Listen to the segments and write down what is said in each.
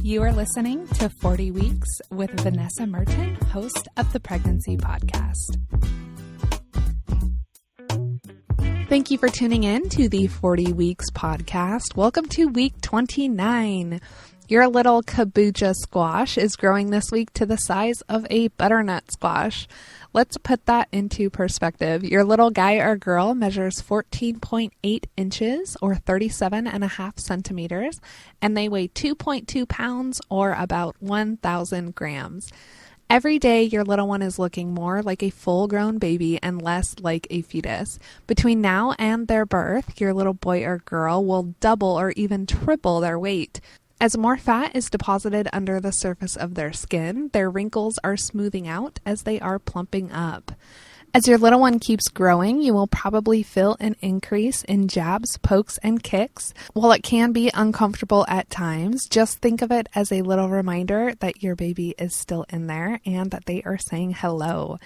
You are listening to 40 Weeks with Vanessa Merton, host of the Pregnancy Podcast. Thank you for tuning in to the 40 Weeks podcast. Welcome to week 29. Your little kabocha squash is growing this week to the size of a butternut squash. Let's put that into perspective. Your little guy or girl measures 14.8 inches or 37.5 centimeters, and they weigh 2.2 pounds or about 1,000 grams. Every day, your little one is looking more like a full-grown baby and less like a fetus. Between now and their birth, your little boy or girl will double or even triple their weight. As more fat is deposited under the surface of their skin, their wrinkles are smoothing out as they are plumping up. As your little one keeps growing, you will probably feel an increase in jabs, pokes, and kicks. While it can be uncomfortable at times, just think of it as a little reminder that your baby is still in there and that they are saying hello.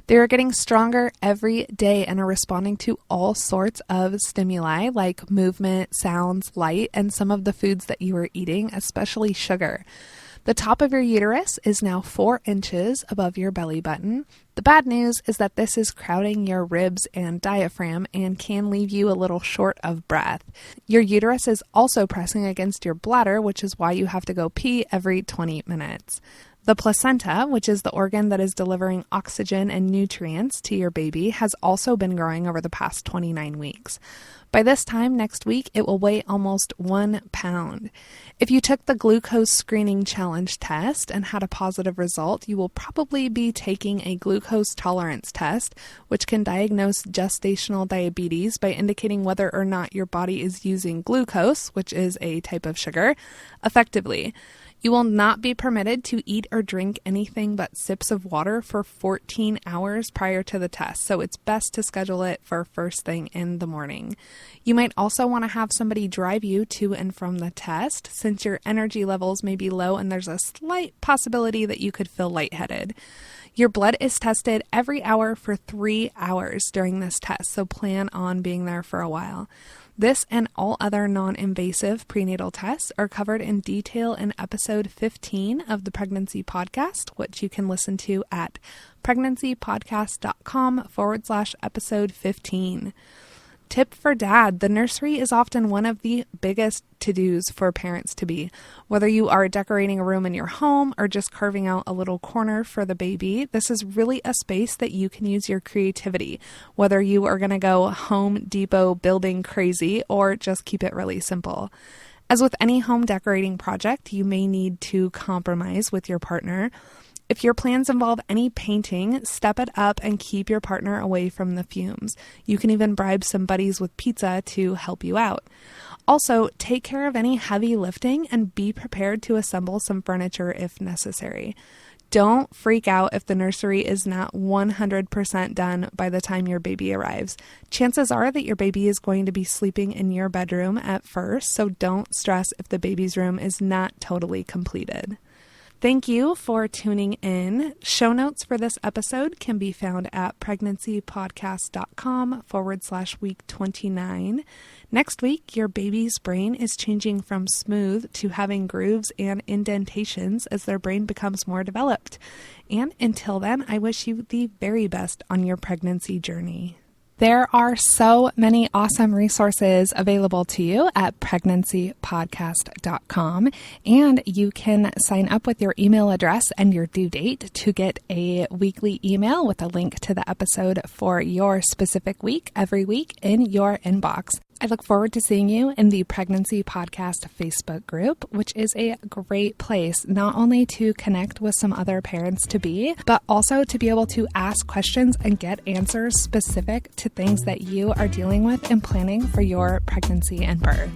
They are getting stronger every day and are responding to all sorts of stimuli like movement, sounds, light, and some of the foods that you are eating, especially sugar. The top of your uterus is now 4 inches above your belly button. The bad news is that this is crowding your ribs and diaphragm and can leave you a little short of breath. Your uterus is also pressing against your bladder, which is why you have to go pee every 20 minutes. The placenta, which is the organ that is delivering oxygen and nutrients to your baby, has also been growing over the past 29 weeks. By this time next week, it will weigh almost 1 pound. If you took the glucose screening challenge test and had a positive result, you will probably be taking a glucose tolerance test, which can diagnose gestational diabetes by indicating whether or not your body is using glucose, which is a type of sugar, effectively. You will not be permitted to eat or drink anything but sips of water for 14 hours prior to the test, so it's best to schedule it for first thing in the morning. You might also want to have somebody drive you to and from the test, since your energy levels may be low and there's a slight possibility that you could feel lightheaded. Your blood is tested every hour for 3 hours during this test, so plan on being there for a while. This and all other non-invasive prenatal tests are covered in detail in episode 15 of the Pregnancy Podcast, which you can listen to at pregnancypodcast.com/episode 15. Tip for dad: the nursery is often one of the biggest to-dos for parents to be. Whether you are decorating a room in your home or just carving out a little corner for the baby, this is really a space that you can use your creativity, whether you are going to go Home Depot building crazy or just keep it really simple. As with any home decorating project, you may need to compromise with your partner. If your plans involve any painting, step it up and keep your partner away from the fumes. You can even bribe some buddies with pizza to help you out. Also, take care of any heavy lifting and be prepared to assemble some furniture if necessary. Don't freak out if the nursery is not 100% done by the time your baby arrives. Chances are that your baby is going to be sleeping in your bedroom at first, so don't stress if the baby's room is not totally completed. Thank you for tuning in. Show notes for this episode can be found at pregnancypodcast.com/week 29. Next week, your baby's brain is changing from smooth to having grooves and indentations as their brain becomes more developed. And until then, I wish you the very best on your pregnancy journey. There are so many awesome resources available to you at pregnancypodcast.com, and you can sign up with your email address and your due date to get a weekly email with a link to the episode for your specific week every week in your inbox. I look forward to seeing you in the Pregnancy Podcast Facebook group, which is a great place not only to connect with some other parents-to-be, but also to be able to ask questions and get answers specific to things that you are dealing with and planning for your pregnancy and birth.